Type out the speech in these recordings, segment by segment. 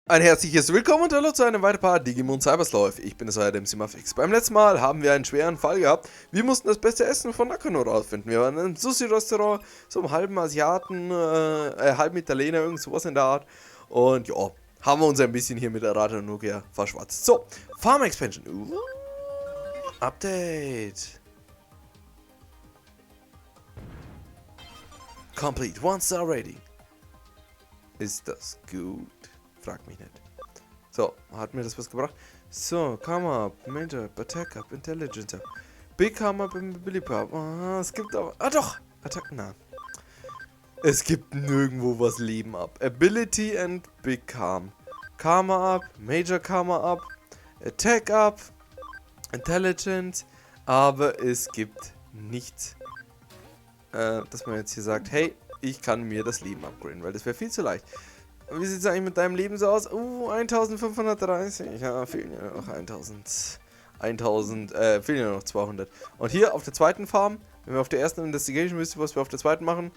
Ein herzliches Willkommen und hallo zu einem weiteren Part Digimon Sleuth. Ich bin es euer Fix. Beim letzten Mal haben wir einen schweren Fall gehabt. Wir mussten das beste Essen von Nakano rausfinden. Wir waren in einem Sushi-Restaurant, so einem halben Asiaten, halben Italiener, irgend sowas in der Art. Und ja, haben wir uns ein bisschen hier mit Arata und Nokia verschwatzt. So, Farm Expansion. Update. Complete, 1 star ready. Ist das gut? Frag mich nicht. So, hat mir das was gebracht? So, come up, Major, Attack up, Intelligence up, Become up, Ability up. Es gibt aber... Ah doch! Attack, na. Es gibt nirgendwo was Leben ab. Ability and Become. Karma up, Major Karma up, Attack up, Intelligence. Aber es gibt nichts, dass man jetzt hier sagt, hey, ich kann mir das Leben upgraden, weil das wäre viel zu leicht. Wie sieht es eigentlich mit deinem Leben so aus? 1530. Ja, fehlen ja noch 1000, fehlen ja noch 200. Und hier auf der zweiten Farm, wenn wir auf der ersten Investigation wissen, was wir auf der zweiten machen,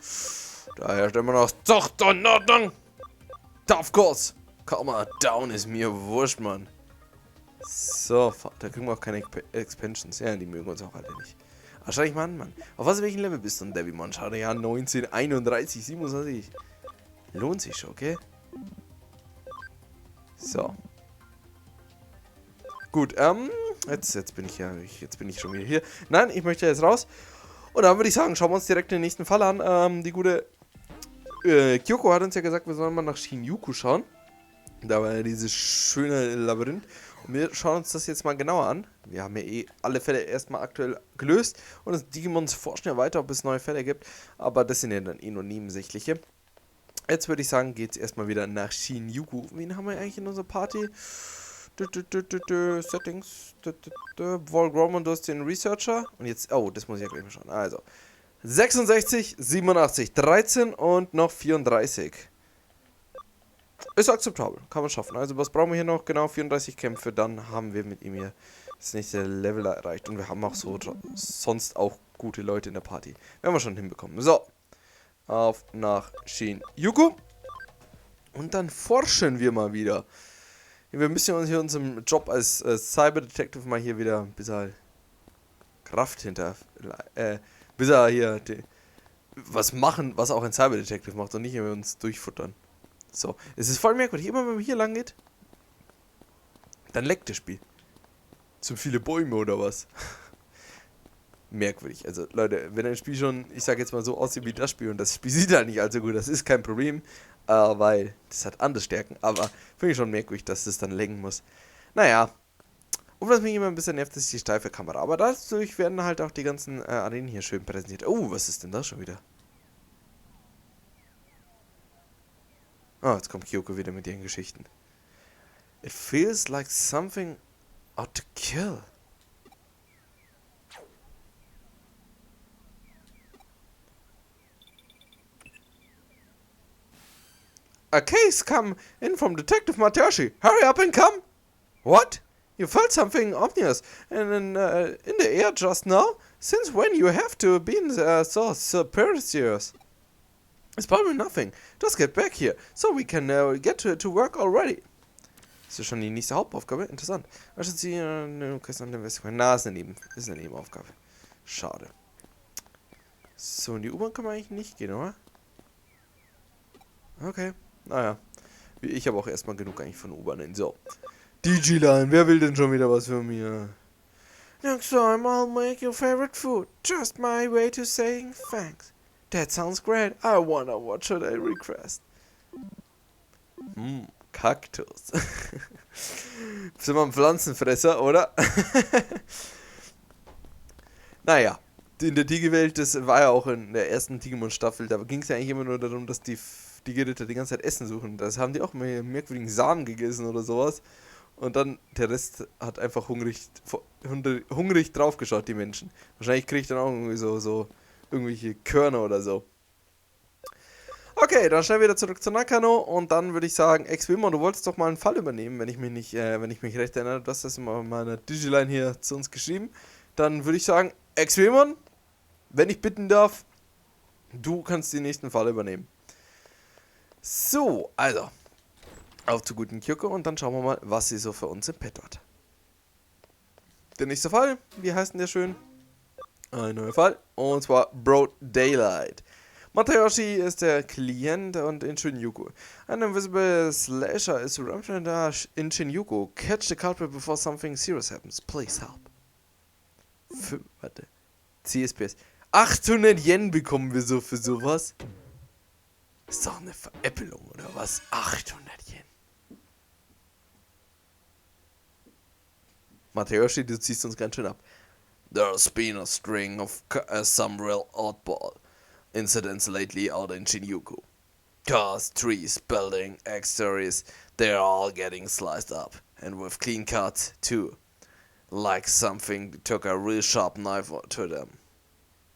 da herrscht immer noch Zucht und Ordnung. Tough course. Karma down ist mir wurscht, Mann. So, da kriegen wir auch keine Expansions. Ja, die mögen uns auch alle nicht. Aber schau dich mal an, Mann. Auf welchem Level bist du denn, Digimon? Schau dir ja 19, 31, 27. Lohnt sich schon, okay? So. Gut, jetzt bin ich schon wieder hier. Nein, ich möchte jetzt raus. Und dann würde ich sagen, schauen wir uns direkt den nächsten Fall an. Die gute Kyoko hat uns ja gesagt, wir sollen mal nach Shinjuku schauen. Da war ja dieses schöne Labyrinth. Und wir schauen uns das jetzt mal genauer an. Wir haben ja eh alle Fälle erstmal aktuell gelöst. Und das Digimons forschen ja weiter, ob es neue Fälle gibt. Aber das sind ja dann eh nur nebensächliche. Jetzt würde ich sagen, geht es erstmal wieder nach Shinjuku. Wen haben wir eigentlich in unserer Party? Settings. Volgrom, du hast den Researcher. Und jetzt, oh, das muss ich ja gleich mal schauen. Also, 66, 87, 13 und noch 34. Ist akzeptabel, kann man schaffen. Also, was brauchen wir hier noch? Genau, 34 Kämpfe. Dann haben wir mit ihm hier das nächste Level erreicht. Und wir haben auch so sonst auch gute Leute in der Party. Werden wir schon hinbekommen. So. Auf nach Shinjuku. Und dann forschen wir mal wieder. Wir müssen uns hier unserem Job als Cyber-Detective mal hier wieder ein bisschen Kraft bis er hier was machen, was auch ein Cyber-Detective macht und nicht immer uns durchfuttern. So, es ist voll merkwürdig. Immer wenn man hier lang geht, dann leckt das Spiel. Zu viele Bäume oder was? Merkwürdig. Also Leute, wenn ein Spiel schon, ich sag jetzt mal so, aussieht wie das Spiel und das Spiel sieht halt nicht allzu gut, das ist kein Problem, weil das hat andere Stärken, aber finde ich schon merkwürdig, dass das dann lenken muss. Naja, und was mich immer ein bisschen nervt, ist die steife Kamera, aber dadurch werden halt auch die ganzen Arenen hier schön präsentiert. Oh, was ist denn das schon wieder? Oh, jetzt kommt Kyoko wieder mit ihren Geschichten. It feels like something ought to kill. A case come in from Detective Matayoshi. Hurry up and come. What? You felt something ominous in the air just now? Since when you have to be so superstitious? It's probably nothing. Just get back here, so we can get to work already. Ist das schon die nächste Hauptaufgabe? Interessant. Was ist die? Na, ist eine Nebenaufgabe. Schade. So, in die U-Bahn kann man eigentlich nicht gehen, oder? Okay. Naja, ich habe auch erstmal genug eigentlich von U-Bahnen. So. Digiline, wer will denn schon wieder was für mir? Next time I'll make your favorite food. Just my way to saying thanks. That sounds great. I wonder what should I request. Kaktus. Sind wir ein Pflanzenfresser, oder? Naja. In der Digi-Welt, das war ja auch in der ersten Digimon-Staffel, da ging es ja eigentlich immer nur darum, dass die Digi-Ritter die ganze Zeit Essen suchen. Das haben die auch mal merkwürdigen Samen gegessen oder sowas. Und dann der Rest hat einfach hungrig draufgeschaut, die Menschen. Wahrscheinlich kriege ich dann auch irgendwie so irgendwelche Körner oder so. Okay, dann schnell wieder zurück zu Nakano und dann würde ich sagen, Ex-Wilmon, du wolltest doch mal einen Fall übernehmen, wenn ich mich recht erinnere. Du hast das in meiner Digiline hier zu uns geschrieben. Dann würde ich sagen, Ex-Wilmon, wenn ich bitten darf, du kannst den nächsten Fall übernehmen. So, also. Auf zu guten Kyoko und dann schauen wir mal, was sie so für uns im Pet hat. Der nächste Fall, wie heißt denn der schön? Ein neuer Fall, und zwar Broad Daylight. Matayoshi ist der Klient und in Shinjuku. An invisible slasher is rampant in Shinjuku. Catch the culprit before something serious happens. Please help. Warte. CSPS. 800 Yen bekommen wir so für sowas. Ist doch eine Veräppelung, oder was? 800 Yen. Matayoshi, du ziehst uns ganz schön ab. There's been a string of some real oddball incidents lately out in Shinjuku. Cars, trees, building, exteriors, they're all getting sliced up. And with clean cuts, too. Like something took a real sharp knife to them.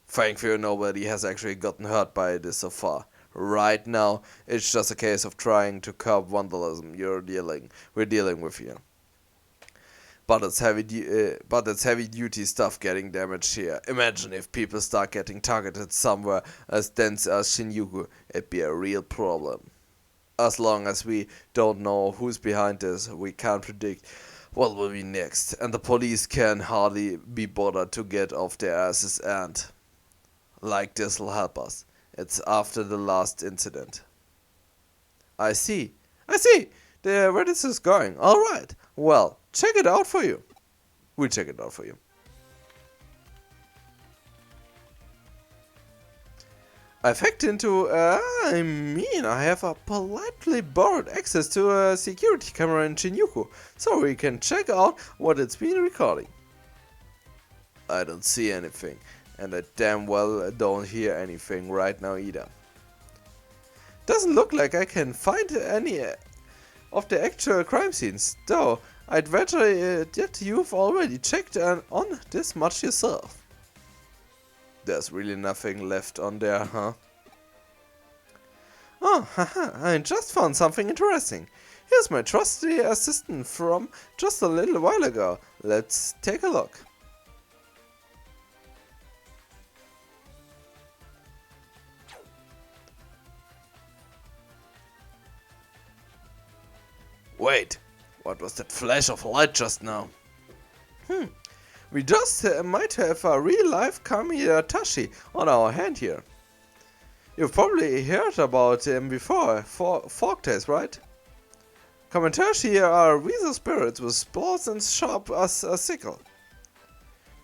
Thankfully, nobody has actually gotten hurt by this so far. Right now, it's just a case of trying to curb vandalism we're dealing with here. But it's heavy duty stuff getting damaged here. Imagine if people start getting targeted somewhere as dense as Shinjuku, it'd be a real problem. As long as we don't know who's behind this, we can't predict what will be next, and the police can hardly be bothered to get off their asses, and like this'll help us. It's after the last incident. I see. Where this is going. Alright. Well, check it out for you. We'll check it out for you. I've hacked into, I have a politely borrowed access to a security camera in Shinjuku, so we can check out what it's been recording. I don't see anything, and I damn well don't hear anything right now either. Doesn't look like I can find any of the actual crime scenes, though I'd wager that you've already checked on this much yourself. There's really nothing left on there, huh? Oh, haha, I just found something interesting. Here's my trusty assistant from just a little while ago. Let's take a look. Wait, what was that flash of light just now? We just might have a real-life Kami-Tashi on our hand here. You've probably heard about him before, Folktales, right? Kami-Tashi are weasel spirits with spores and sharp as a sickle.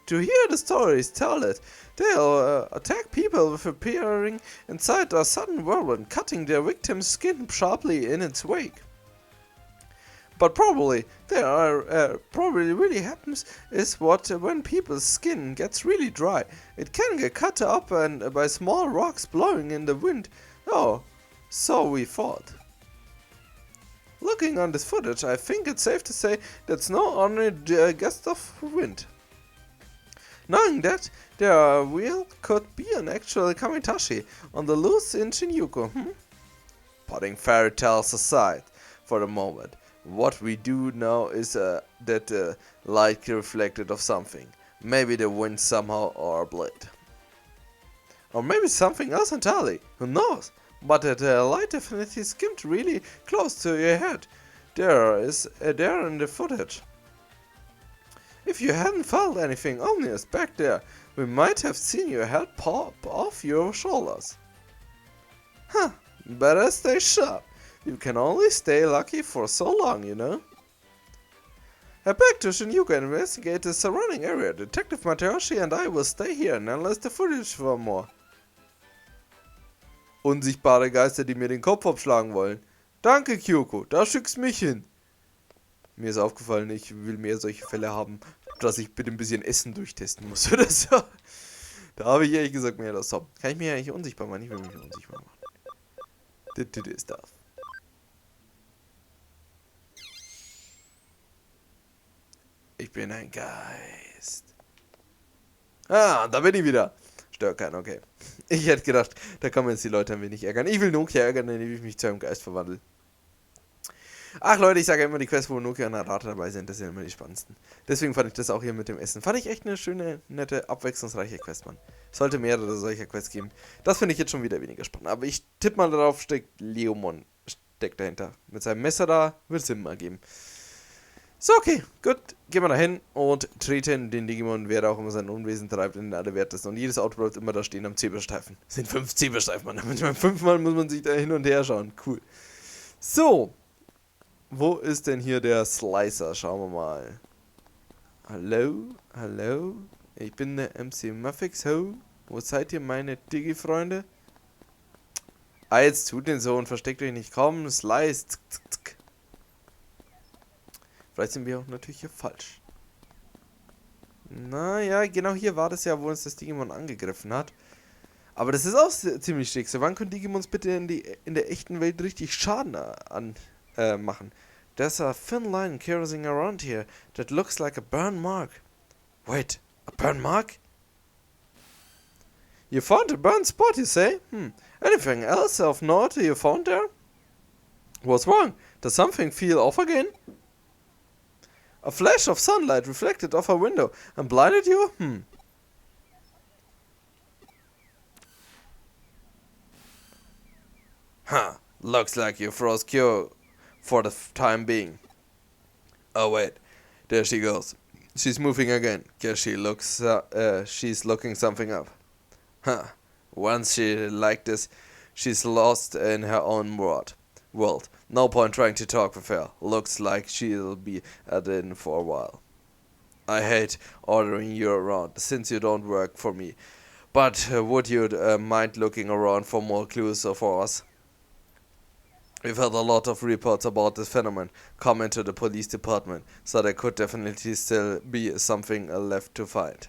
To hear the stories tell it, they'll attack people with appearing inside a sudden whirlwind, cutting their victim's skin sharply in its wake. But probably really happens is when people's skin gets really dry, it can get cut up and by small rocks blowing in the wind. Oh, so we thought. Looking on this footage, I think it's safe to say that's no ordinary gust of wind. Knowing that, there could be an actual Kamitashi on the loose in Shinjuku. Putting fairy tales aside for the moment. What we do know is that the light reflected off something. Maybe the wind somehow or a blade. Or maybe something else entirely. Who knows? But the light definitely skimmed really close to your head. There in the footage. If you hadn't felt anything ominous back there, we might have seen your head pop off your shoulders. Better stay sharp. You can only stay lucky for so long, you know. Head back to Shinjuku and investigate the surrounding area. Detective Matayoshi and I will stay here and analyze the footage for more. Unsichtbare Geister, die mir den Kopf abschlagen wollen. Danke, Kyoko, da schickst mich hin. Mir ist aufgefallen, ich will mehr solche Fälle haben, dass ich bitte ein bisschen Essen durchtesten muss oder so. Da habe ich ehrlich gesagt mehr Lust. Kann ich mich eigentlich unsichtbar machen? Ich will mich unsichtbar machen. Das ist das. Ich bin ein Geist. Ah, da bin ich wieder. Störkern, okay. Ich hätte gedacht, da kann man jetzt die Leute ein wenig ärgern. Ich will Nokia ärgern, indem ich mich zu einem Geist verwandle. Ach Leute, ich sage ja immer, die Quests, wo Nokia und Arata dabei sind, das sind immer die spannendsten. Deswegen fand ich das auch hier mit dem Essen. Fand ich echt eine schöne, nette, abwechslungsreiche Quest, Mann. Sollte mehrere solcher Quests geben. Das finde ich jetzt schon wieder weniger spannend. Aber ich tippe mal darauf, steckt Leomon steckt dahinter. Mit seinem Messer da wird Sinn ergeben. So, okay, gut. Gehen wir da hin und treten den Digimon, wer da auch immer sein Unwesen treibt, in den Allerwertesten. Und jedes Auto bleibt immer da stehen am Zebrastreifen. Das sind 5 Zebrastreifen, Mann. Manchmal 5-mal muss man sich da hin und her schauen. Cool. So. Wo ist denn hier der Slicer? Schauen wir mal. Hallo? Hallo? Ich bin der MC Muffix. Ho? Wo seid ihr, meine Digi-Freunde? Ah, jetzt tut den so und versteckt euch nicht. Komm, Slice. Tsk, tsk, tsk. Vielleicht sind wir auch natürlich hier falsch. Naja, genau hier war das ja, wo uns das Digimon angegriffen hat. Aber das ist auch ziemlich schick. So, wann können Digimons bitte in der echten Welt richtig Schaden machen? There's a thin line carrying around here that looks like a burn mark. Wait, a burn mark? You found a burn spot, you say? Anything else of note you found there? What's wrong? Does something feel off again? A flash of sunlight reflected off a window and blinded you? Huh, looks like you froze cure for the time being. Oh wait, there she goes. She's moving again. Guess she's looking something up. Huh, once she like this, she's lost in her own world. No point trying to talk with her. Looks like she'll be at in for a while. I hate ordering you around, since you don't work for me. But would you mind looking around for more clues for us? We've had a lot of reports about this phenomenon come into the police department, so there could definitely still be something left to find.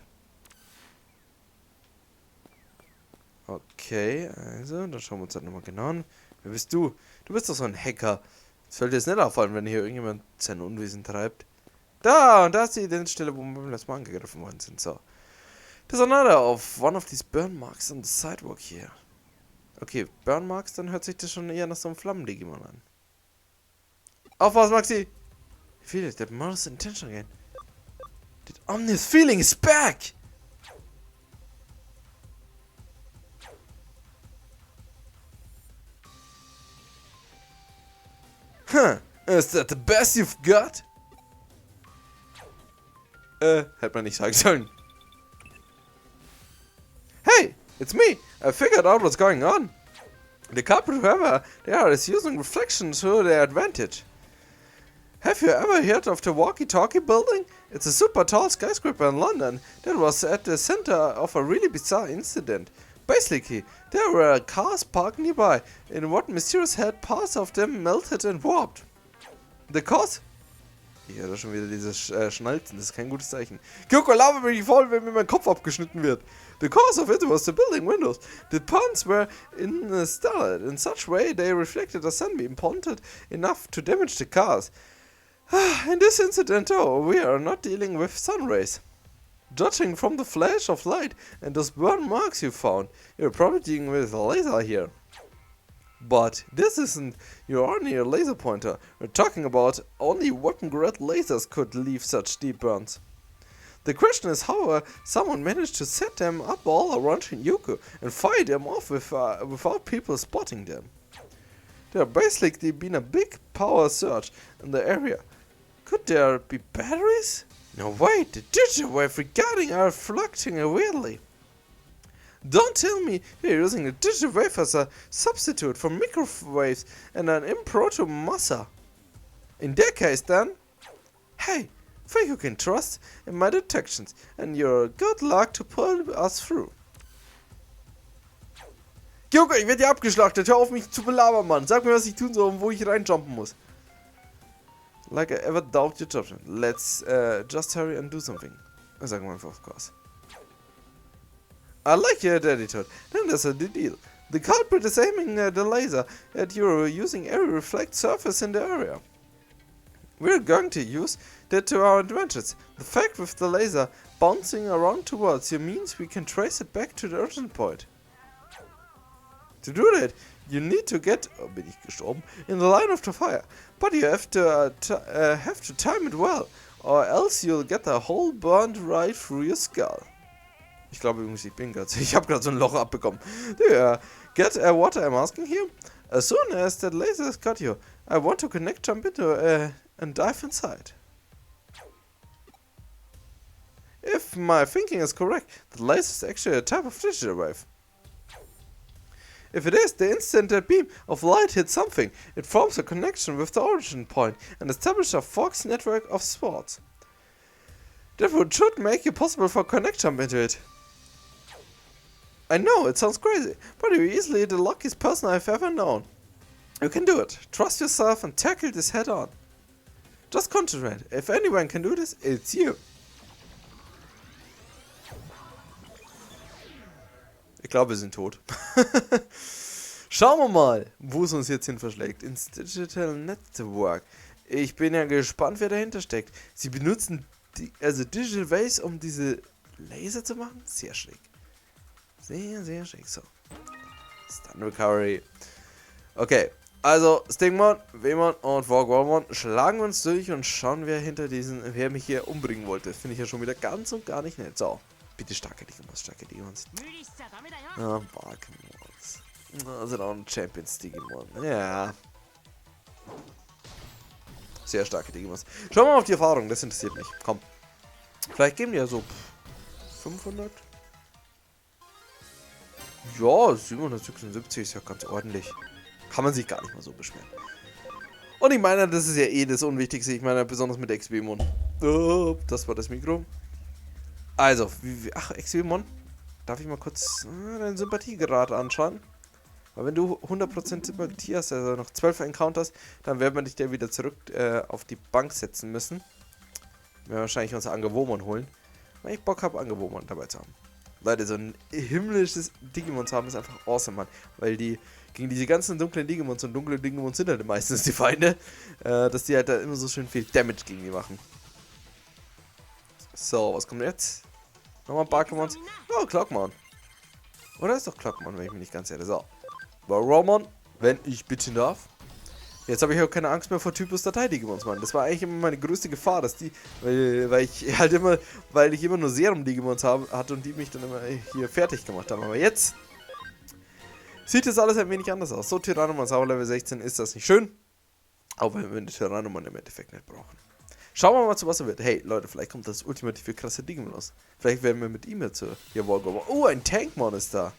Okay, also, dann schauen wir uns das nochmal genau an. Wer bist du? Du bist doch so ein Hacker. Es sollte jetzt nicht auffallen, wenn hier irgendjemand sein Unwesen treibt. Da, und da ist die Stelle, wo wir beim letzten Mal angegriffen worden sind. So. There's another of one of these burn marks on the sidewalk here. Okay, burn marks, dann hört sich das schon eher nach so einem Flammen-Digimon an. Aufpassen, Maxi! I feel it, that malicious intention again. That ominous feeling is back! Huh, is that the best you've got? Hätte man nicht sagen sollen. Hey, it's me! I figured out what's going on. The culprit, whoever they are, is using reflection to their advantage. Have you ever heard of the walkie-talkie building? It's a super tall skyscraper in London that was at the center of a really bizarre incident. Basically, there were cars parked nearby, and what mysterious had parts of them melted and warped. The cause? Ich höre schon wieder dieses Schnalzen, das ist kein gutes Zeichen. Kyoko, laber mich nicht voll, wenn mir mein Kopf abgeschnitten wird. The cause of it was the building windows. The panes were installed in such way they reflected a sunbeam pointed enough to damage the cars. In this incident, though, we are not dealing with sun rays. Judging from the flash of light and those burn marks you found, you're probably dealing with a laser here. But this isn't your ordinary laser pointer. We're talking about only weapon-grade lasers could leave such deep burns. The question is how someone managed to set them up all around Shinjuku and fire them off without people spotting them. There basically been a big power surge in the area. Could there be batteries? No, wait, the digital wave regarding are fluctuating weirdly. Don't tell me you're using the digital wave as a substitute for microwaves and an improto massa. In that case then, hey, think you can trust in my detections and you're good luck to pull us through. Kyoko, ich werde hier abgeschlachtet, hör auf mich zu belabern, Mann. Sag mir, was ich tun soll und wo ich reinjumpen muss. Like I ever doubt your judgment. Let's just hurry and do something. Sagen wir einfach, of course. I like your attitude. Then there's a deal. The culprit is aiming the laser at you using every reflect surface in the area. We're going to use that to our advantage. The fact with the laser bouncing around towards you means we can trace it back to the origin point. To do that, you need to get, bin ich gestorben, in the line of the fire. But you have to time it well, or else you'll get the hole burned right through your skull. Ich glaube übrigens, ich habe gerade so ein Loch abbekommen. Der Get what I'm asking here? As soon as that laser has got you, I want to connect, jump into and dive inside. If my thinking is correct, the laser is actually a type of digital wave. If it is, the instant that beam of light hits something, it forms a connection with the origin point and establishes a Fox network of spots. That should make it possible for connect jump into it. I know, it sounds crazy, but you're easily the luckiest person I've ever known. You can do it. Trust yourself and tackle this head on. Just concentrate. If anyone can do this, it's you. Ich glaube, wir sind tot. Schauen wir mal, wo es uns jetzt hin verschlägt. Ins Digitale Network. Ich bin ja gespannt, wer dahinter steckt. Sie benutzen Digital Waves, um diese Laser zu machen. Sehr schräg. Sehr, sehr schräg. So. Stun Recovery. Okay. Also, Stigmon, Wemon und Vorgormon schlagen wir uns durch und schauen, wer mich hier umbringen wollte. Finde ich ja schon wieder ganz und gar nicht nett. So. Bitte starke Digimons, starke Digimons. Ah, Barkenmons. Das sind auch ein Champions-Digimon. Ja. Sehr starke Digimons. Schauen wir mal auf die Erfahrung, das interessiert mich. Komm. Vielleicht geben die ja so 500. Ja, 776 ist ja ganz ordentlich. Kann man sich gar nicht mal so beschweren. Und ich meine, das ist ja eh das Unwichtigste. Ich meine, besonders mit XP-Mon. Oh, das war das Mikro. Also, ach, XP-Mon. Darf ich mal kurz deinen Sympathiegrad anschauen? Weil wenn du 100% Sympathie hast, also noch 12 Encounters, dann werden wir dich da wieder zurück auf die Bank setzen müssen. Wir werden wahrscheinlich unser Angewomon holen. Weil ich Bock habe, Angewomon dabei zu haben. Leute, so ein himmlisches Digimon zu haben, ist einfach awesome, Mann. Weil die gegen diese ganzen dunklen Digimons, und dunkle Digimons sind halt meistens die Feinde, dass die halt da immer so schön viel Damage gegen die machen. So, was kommt jetzt? Nochmal ein paar Pokémons. Oh, Clockmon. Oder ist doch Clockmon, wenn ich mich nicht ganz ehrlich. So. Waromon, wenn ich bitten darf. Jetzt habe ich auch keine Angst mehr vor Typus-Datei-Digimons, Mann. Das war eigentlich immer meine größte Gefahr, dass die, weil ich immer nur Serum-Digimons hatte und die mich dann immer hier fertig gemacht haben. Aber jetzt sieht das alles ein wenig anders aus. So, Tyrannomon Sauer Level 16 ist das nicht schön. Auch wenn wir den Tyrannomon im Endeffekt nicht brauchen. Schauen wir mal, zu was er wird. Hey, Leute, vielleicht kommt das ultimative krasse Digimon raus. Vielleicht werden wir mit ihm jetzt hier Wargomon. Oh, ein Tankmon ist da.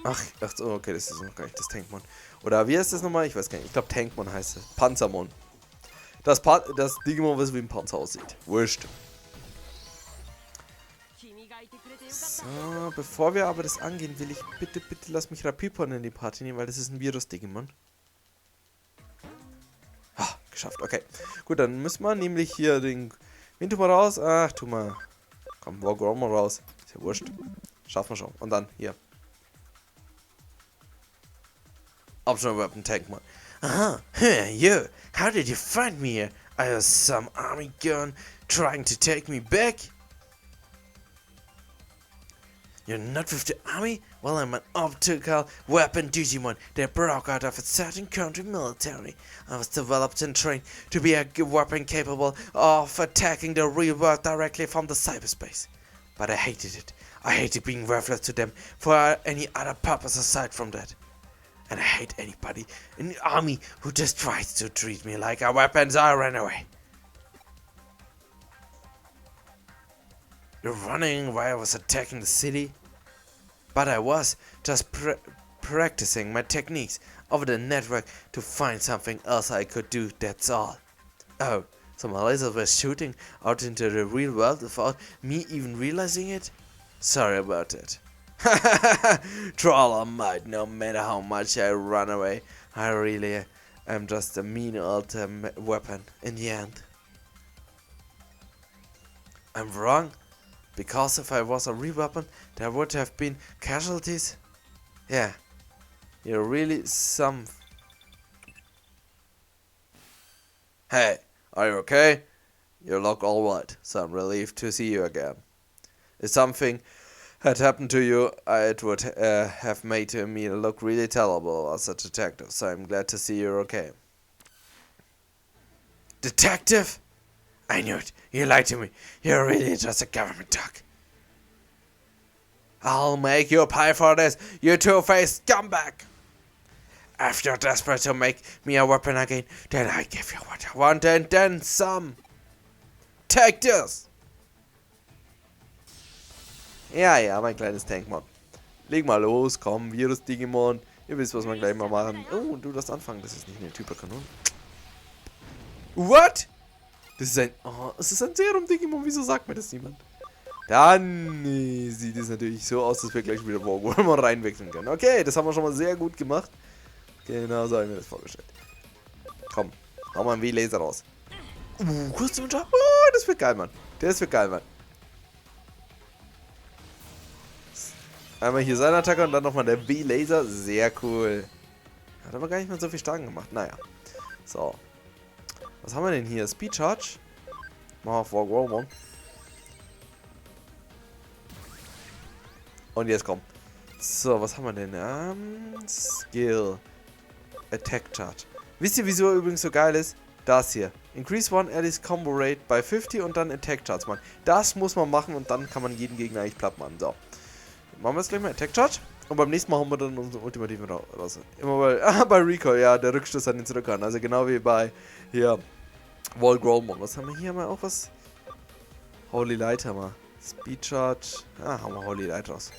Ach, oh, okay, das ist noch gar nicht das Tankmon. Oder wie heißt das nochmal? Ich weiß gar nicht. Ich glaube, Tankmon heißt es. Panzermon. Das Digimon, was wie ein Panzer aussieht. Wurscht. So, bevor wir aber das angehen, will ich bitte lass mich Rapipon in die Party nehmen, weil das ist ein Virus-Digimon. Ah, geschafft, okay. Gut, dann müssen wir nämlich hier den Windtumor raus. Ach, tu mal. Komm, Wargomon raus. Ist ja wurscht. Schaffen wir schon. Und dann hier. Optional Weapon Tankmon. Aha, hey, you. How did you find me here? Are you some army gun trying to take me back? You're not with the army? Well, I'm an optical weapon Digimon that broke out of a certain country military. I was developed and trained to be a weapon capable of attacking the real world directly from the cyberspace. But I hated it. I hated being worthless to them for any other purpose aside from that. And I hate anybody in the army who just tries to treat me like a weapon, so I ran away. You're running while I was attacking the city? But I was just practicing my techniques over the network to find something else I could do, that's all. Oh, so my lasers were shooting out into the real world without me even realizing it? Sorry about it. Troll or might, no matter how much I run away, I really am just a mean old weapon in the end. I'm wrong? Because if I was a real weapon, there would have been casualties? Yeah, you're really some... Hey, are you okay? You look alright, so I'm relieved to see you again. If something had happened to you, it would have made me look really terrible as a detective, so I'm glad to see you're okay. Detective? I knew it. You lied to me. You're really just a government dog. I'll make you pay for this, you two-faced scumbag! If you're desperate to make me a weapon again, then I give you what I want and then some. Take this! Ja, mein kleines Tankmon. Leg mal los, komm, Virus Digimon. Ihr wisst, was wir gleich mal machen. Oh, du darfst anfangen, das ist nicht eine Typerkanone. What? Das ist ein... Oh, es ist ein Serum-Digimon, wieso sagt mir das niemand? Dann sieht es natürlich so aus, dass wir gleich wieder Wargolmon reinwechseln können. Okay, das haben wir schon mal sehr gut gemacht. Genau so habe ich mir das vorgestellt. Komm, hau mal einen W-Laser raus. Kurz und scharf. Oh, das wird geil, Mann. Das wird geil, Mann. Einmal hier sein Attacker und dann nochmal der W-Laser. Sehr cool. Hat aber gar nicht mehr so viel Schaden gemacht. Naja. So. Was haben wir denn hier? Speed Charge. Machen wir auf Wargolmon. Und jetzt kommt. So, was haben wir denn? Skill. Attack Charge. Wisst ihr, wieso übrigens so geil ist? Das hier. Increase one allies Combo Rate by 50 und dann Attack Charge machen. Das muss man machen und dann kann man jeden Gegner eigentlich platt machen. So. Machen wir jetzt gleich mal Attack Charge. Und beim nächsten Mal haben wir dann unsere ultimativen raus. Immer bei Recall, ja, der Rückstoß an den Zurückhand. Also genau wie bei hier Wargolmon. Was haben wir hier? Haben wir auch was? Holy Light haben wir. Speed Charge. Ah, haben wir Holy Light raus.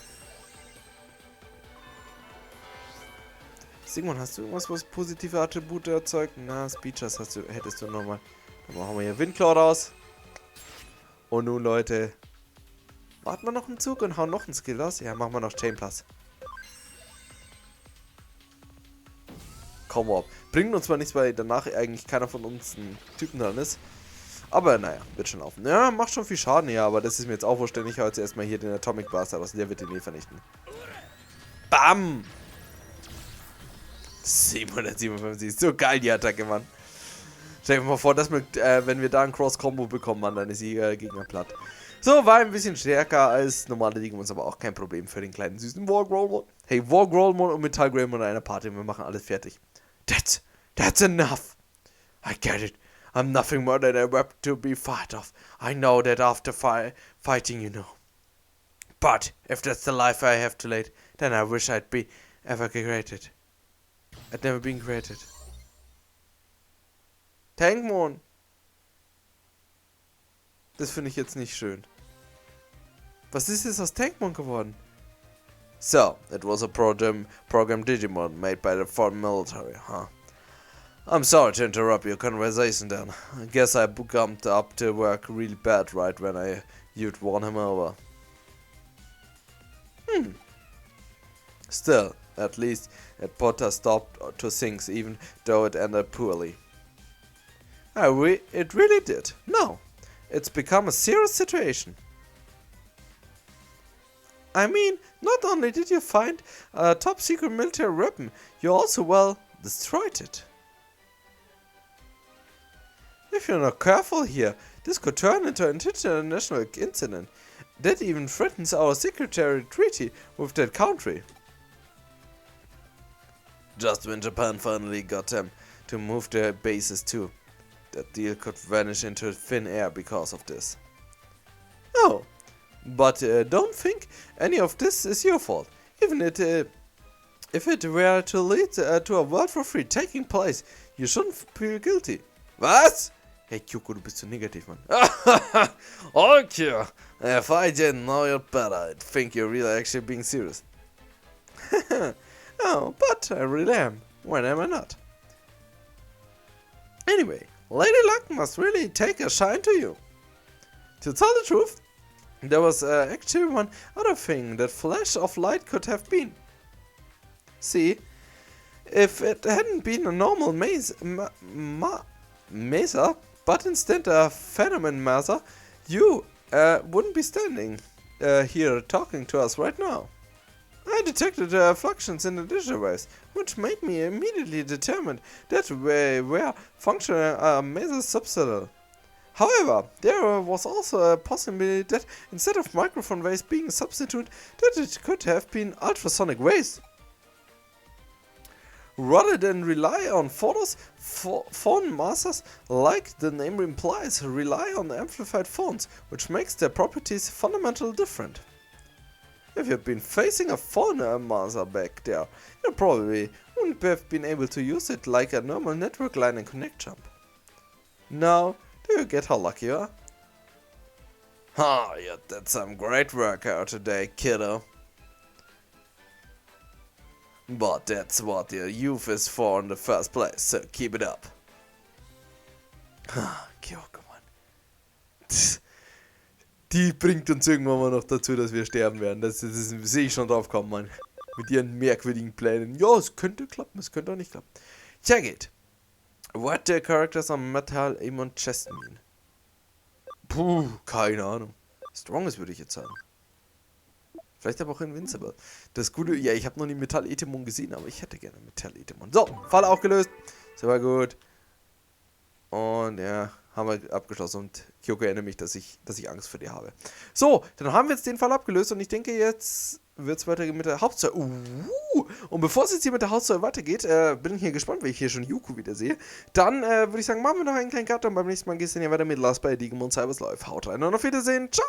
Sigmund, hast du irgendwas, was positive Attribute erzeugt? Na, Speed Charge hättest du nochmal. Dann machen wir hier Windclaw raus. Und nun, Leute. Warten wir noch einen Zug und hauen noch einen Skill raus? Ja, machen wir noch Chain Plus. Komm auf. Bringt uns zwar nichts, weil danach eigentlich keiner von uns ein Typen dran ist. Aber naja, wird schon laufen. Ja, macht schon viel Schaden, ja, aber das ist mir jetzt auch wurscht, denn ich hau jetzt erstmal hier den Atomic Blaster raus. Der wird den vernichten. Bam! 757, so geil die Attacke, Mann. Stell dir mal vor, dass wenn wir da ein Cross-Combo bekommen, Mann, dann ist ihr Gegner platt. So, war ein bisschen stärker als normale Digimons, aber auch kein Problem für den kleinen süßen Wargolmon. Hey, Wargolmon und Metall Greymon in einer Party, wir machen alles fertig. That's enough. I get it. I'm nothing more than a web to be fight off. I know that after fighting, you know. But if that's the life I have to lead, then I wish I'd be ever created. I'd never been created. Tankmon. Das finde ich jetzt nicht schön. Was ist jetzt aus Tankmon geworden? So, it was a program Digimon made by the foreign military, huh? I'm sorry to interrupt your conversation then. I guess I bumped up to work really bad right when you'd won him over. Still, at least it put a stop to things even though it ended poorly. It really did. No, it's become a serious situation. I mean, not only did you find a top secret military weapon, you also, well, destroyed it. If you're not careful here, this could turn into an international incident that even threatens our secretary treaty with that country. Just when Japan finally got them to move their bases too, that deal could vanish into thin air because of this. Oh, but don't think any of this is your fault. Even if it were to lead to a World War III taking place, you shouldn't feel guilty. Was? Hey Kyoko, du bist so negativ, Mann. Okay, if I didn't know you better, I'd think you're really actually being serious. Oh, but I really am. When am I not? Anyway, Lady Luck must really take a shine to you. To tell the truth, there was actually one other thing that flash of light could have been. See, if it hadn't been a normal mesa, but instead a phenomenon mesa, you wouldn't be standing here talking to us right now. I detected fluctuations in the digital waves, which made me immediately determined that they were functioning mesa subcellular. However, there was also a possibility that instead of microphone waves being a substitute, that it could have been ultrasonic waves. Rather than rely on photos, phone masters, like the name implies, rely on amplified phones, which makes their properties fundamentally different. If you've been facing a foreigner monster back there, you probably wouldn't have been able to use it like a normal network line and connect jump. Now, do you get how lucky you are? You did some great work out today, kiddo. But that's what your youth is for in the first place, so keep it up. Kyoko, Mann. Die bringt uns irgendwann mal noch dazu, dass wir sterben werden. Das sehe ich schon drauf kommen, Mann. Mit ihren merkwürdigen Plänen. Ja, es könnte klappen, es könnte auch nicht klappen. Check it. What the characters on Metal Amon Chest mean? Puh, keine Ahnung. Strongest würde ich jetzt sagen. Vielleicht aber auch Invincible. Das Gute, ja, ich habe noch nie Metall-Etemon gesehen, aber ich hätte gerne Metall-Etemon. So, Fall auch gelöst. Super gut. Und ja, haben wir abgeschlossen. Und Kyoko erinnert mich, dass ich Angst vor dir habe. So, dann haben wir jetzt den Fall abgelöst. Und ich denke, jetzt wird es weitergehen mit der Hauptstory. Und bevor es jetzt hier mit der Hauptstory weitergeht, bin ich hier gespannt, weil ich hier schon Yuku wieder sehe. Dann würde ich sagen, machen wir noch einen kleinen Cut. Und beim nächsten Mal geht es dann hier weiter mit Last bei Digimon Cyberspace. Haut rein und auf Wiedersehen. Ciao.